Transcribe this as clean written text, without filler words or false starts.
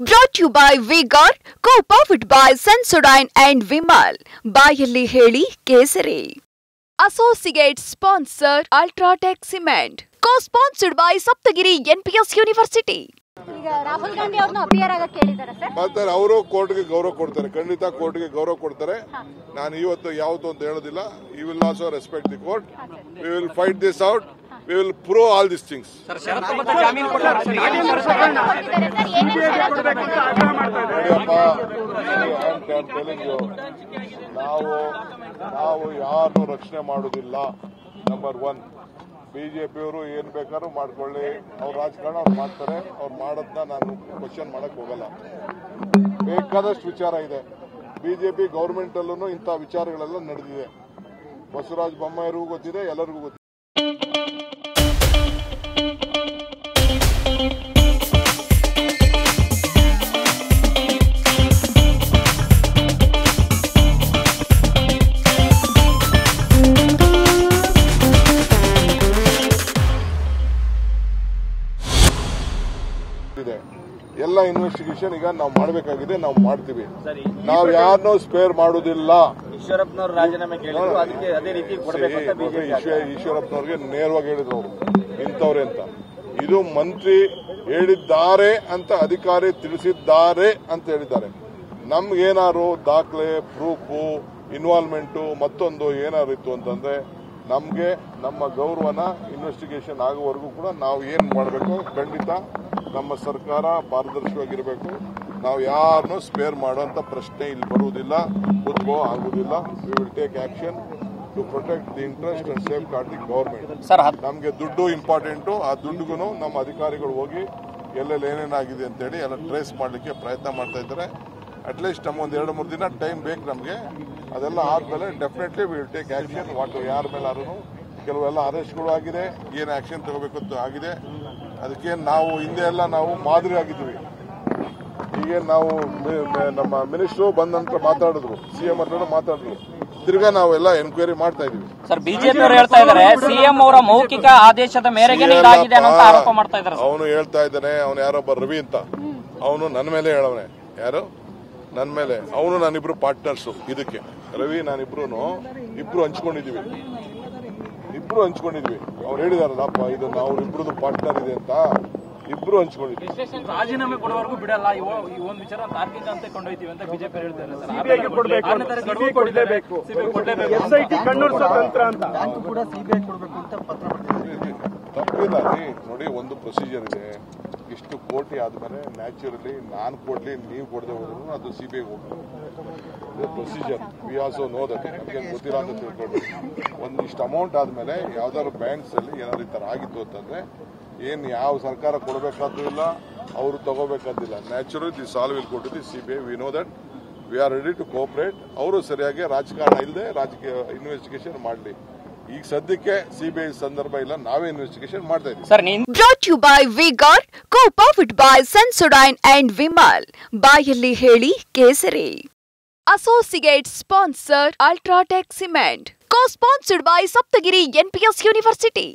Brought to you by V-Guard, co-powered by Sensodyne and Vimal. ಬಾಯಲ್ಲಿ ಹೇಳಿ ಕೇಸರಿ. Associate sponsor Ultratech Cement. Co-sponsored by Saptagiri NPS University. ಈಗ ರಾಹುಲ್ ಗಾಂಧಿ ಅವರನ್ನು appear ಆಗಕ್ಕೆ ಹೇಳಿದ್ದಾರೆ ಸರ್. ಮಾಡ್ತಾರೆ, ಅವರು ಕೋರ್ಟ್ಗೆ ಗೌರವ ಕೊಡ್ತಾರೆ, ಖಂಡಿತ ಕೋರ್ಟ್ಗೆ ಗೌರವ ಕೊಡ್ತಾರೆ. ನಾನು ಇವತ್ತು ಯಾವುದು ಅಂತ ಹೇಳೋದಿಲ್ಲ. You will also respect the court. We will fight this out. We will prove all these things. ನಾವು ಯಾರನ್ನು ರಕ್ಷಣೆ ಮಾಡುವುದಿಲ್ಲ. ನಂಬರ್ 1, ಬಿಜೆಪಿಯವರು ಏನ್ ಬೇಕಾದ್ರೂ ಮಾಡ್ಕೊಳ್ಳಿ, ಅವ್ರ ರಾಜಕಾರಣ ಅವ್ರು ಮಾಡ್ತಾರೆ. ಅವ್ರು ಮಾಡೋದನ್ನ ನಾನು ಕ್ವಶನ್ ಮಾಡಕ್ ಹೋಗಲ್ಲ. ಬೇಕಾದಷ್ಟು ವಿಚಾರ ಇದೆ. ಬಿಜೆಪಿ ಗವರ್ಮೆಂಟ್ ಅಲ್ಲೂ ಇಂಥ ವಿಚಾರಗಳೆಲ್ಲ ನಡೆದಿದೆ. ಬಸವರಾಜ ಬೊಮ್ಮಾಯಿಗೂ ಗೊತ್ತಿದೆ, ಎಲ್ಲರಿಗೂ ಗೊತ್ತಿದೆ. ಎಲ್ಲ ಇನ್ವೆಸ್ಟಿಗೇಷನ್ ಈಗ ನಾವು ಮಾಡಬೇಕಾಗಿದೆ, ನಾವು ಮಾಡ್ತೀವಿ. ನಾವು ಯಾರನ್ನೂ ಸ್ಪೇರ್ ಮಾಡುವುದಿಲ್ಲ. ಈಶ್ವರಪ್ಪನವರು ರಾಜೀನಾಮೆ ಕೇಳಿದ್ರು, ಅದಕ್ಕೆ ಅದೇ ರೀತಿ ಈಶ್ವರಪ್ಪನವ್ರಿಗೆ ನೇರವಾಗಿ ಹೇಳಿದ್ರು ಅವರು ಇಂಥವ್ರೆ ಅಂತ. ಇದು ಮಂತ್ರಿ ಹೇಳಿದ್ದಾರೆ ಅಂತ ಅಧಿಕಾರಿ ತಿಳಿಸಿದ್ದಾರೆ ಅಂತ ಹೇಳಿದ್ದಾರೆ. ನಮ್ಗೇನಾದ್ರು ದಾಖಲೆ, ಪ್ರೂಫು, ಇನ್ವಾಲ್ವ್ಮೆಂಟು ಮತ್ತೊಂದು ಏನಾದ್ರು ಇತ್ತು ಅಂತಂದ್ರೆ ನಮಗೆ ನಮ್ಮ ಗೌರವನ ಇನ್ವೆಸ್ಟಿಗೇಷನ್ ಆಗೋವರೆಗೂ ಕೂಡ ನಾವು ಏನ್ ಮಾಡಬೇಕು, ಖಂಡಿತ ನಮ್ಮ ಸರ್ಕಾರ ಪಾರದರ್ಶಕವಾಗಿರಬೇಕು. ನಾವು ಯಾರನ್ನೂ ಸ್ಪೇರ್ ಮಾಡುವಂತ ಪ್ರಶ್ನೆ ಇಲ್ಲಿ ಬರುವುದಿಲ್ಲ, ಉದ್ಭವ ಆಗುವುದಿಲ್ಲ. We will take action to protect the interest and safeguard the government. ನಮಗೆ ದುಡ್ಡು ಇಂಪಾರ್ಟೆಂಟು. ಆ ದುಡ್ಡುಗೂ ನಮ್ಮ ಅಧಿಕಾರಿಗಳು ಹೋಗಿ ಎಲ್ಲೆಲ್ಲಿ ಏನೇನಾಗಿದೆ ಅಂತೇಳಿ ಎಲ್ಲ ಟ್ರೇಸ್ ಮಾಡಲಿಕ್ಕೆ ಪ್ರಯತ್ನ ಮಾಡ್ತಾ ಇದ್ದಾರೆ. ಅಟ್ಲೀಸ್ಟ್ ನಮಗೊಂದು 2-3 ದಿನ ಟೈಮ್ ಬೇಕು ನಮಗೆ. ಅದೆಲ್ಲ ಆದ್ಮೇಲೆ ಡೆಫಿನೆಟ್ಲಿ ವಿಲ್ ಟೇಕ್ ಆಕ್ಷನ್. ಯಾರ ಮೇಲಾದ್ರೂ ಕೆಲವೆಲ್ಲ ಅರೆಸ್ಟ್ಗಳು ಆಗಿದೆ, ಏನು ಆಕ್ಷನ್ ತಗೋಬೇಕು ಅಂತ ಆಗಿದೆ. ಅದಕ್ಕೆ ನಾವು ಹಿಂದೆ ಎಲ್ಲ ನಾವು ಮಾದರಿ ಆಗಿದ್ವಿ. ಈಗ ನಾವು ನಮ್ಮ ಮಿನಿಸ್ಟ್ರು ಬಂದ ನಂತರ ಮಾತಾಡಿದ್ರು, ಸಿಎಂ ಹತ್ರ ಮಾತಾಡಿದ್ರು. ತಿರ್ಗಾ ನಾವೆಲ್ಲ ಎನ್ಕ್ವೈರಿ ಮಾಡ್ತಾ ಇದೀವಿ. ಸರ್, ಬಿಜೆಪಿ ಅವರು ಹೇಳ್ತಾ ಇದ್ದಾರೆ ಸಿಎಂ ಅವರ ಮೌಖಿಕ ಆದೇಶದ ಮೇರೆಗೆ ಇದಾಗಿದೆ ಅಂತ ಆರೋಪ ಮಾಡ್ತಾ ಇದ್ದಾರೆ. ಅವನು ಹೇಳ್ತಾ ಇದ್ದಾನೆ, ಅವನು ಯಾರೊಬ್ಬ ರವಿ ಅಂತ, ಅವನು ನನ್ನ ಮೇಲೆ ಹೇಳವನೆ. ಯಾರು? ನನ್ನ ಮೇಲೆ. ಅವನು ನಾನಿಬ್ರು ಪಾರ್ಟ್ನರ್ಸು ಇದಕ್ಕೆ. ರವಿ ನಾನಿಬ್ರು ಹಂಚ್ಕೊಂಡಿದ್ವಿ. ಅವ್ರು ಹೇಳಿದಾರಲ್ಲಪ್ಪ, ಇದು ಅವ್ರಿಬ್ರದ್ದು ಪಾರ್ಟ್ನರ್ ಇದೆ ಅಂತ ಇಬ್ರು ಹಂಚ್ಕೊಂಡಿದ್ವಿ. ರಾಜೀನಾಮೆ ಕೊಡುವವರೆಗೂ ಬಿಡಲ್ಲ, ಈ ಒಂದು ವಿಚಾರ ತಾರ್ಕಿಕ ಅಂತ ಕೊಂಡೊಯ್ತೀವಿ ಅಂತ ಬಿಜೆಪಿ ಹೇಳ್ತಾರೆ. ತಪ್ಪಿಲ್ಲ ರೀ. ನೋಡಿ, ಒಂದು ಪ್ರೊಸೀಜರ್ ಇದೆ. ಇಷ್ಟು ಕೋಟಿ ಆದ್ಮೇಲೆ ನ್ಯಾಚುರಲಿ ನಾನು ಕೊಡ್ಲಿ, ನೀವು ಕೊಡದೆ ಹೋದ್ರು ಅದು ಸಿಬಿಐ ಹೋಗ್ತದೆ. Procedure we also no that. ನಮಗೆ ಗೊತ್ತಿಲ್ಲ ಅಂತ ತಿಳ್ಕೊಂಡು ಒಂದಿಷ್ಟು ಅಮೌಂಟ್ ಆದ್ಮೇಲೆ ಯಾವ್ದಾದ್ರು ಬ್ಯಾಂಕ್ಸ್ ಅಲ್ಲಿ ಏನಾದ್ರು ಈ ತರ ಆಗಿತ್ತು ಅಂತಂದ್ರೆ ಏನ್ ಯಾವ ಸರ್ಕಾರ ಕೊಡಬೇಕಾದ್ದು ಇಲ್ಲ, ಅವರು ತಗೋಬೇಕಾದಿಲ್ಲ. Naturally the solve will go to the CBI. We know that. We are ready to cooperate. ಅವರು ಸರಿಯಾಗಿ ರಾಜಕಾರಣ ಇಲ್ಲದೆ ರಾಜಕೀಯ ಇನ್ವೆಸ್ಟಿಗೇಷನ್ ಮಾಡಲಿ. ಈಗ ಸದ್ಯಕ್ಕೆ ಸಿಬಿಐ ಸಂದರ್ಭ ಇಲ್ಲ, ನಾವೇ ಇನ್ವೆಸ್ಟಿಗೇಷನ್ ಮಾಡ್ತಾ ಇದ್ದೀವಿ. Brought to you by V-Guard, co-powered by Sensodyne and Vimal. ಬಾಯಲ್ಲಿ ಹೇಳಿ ಕೇಸರಿ. Associate sponsor Ultratech Cement. Co-sponsored by Saptagiri NPS University.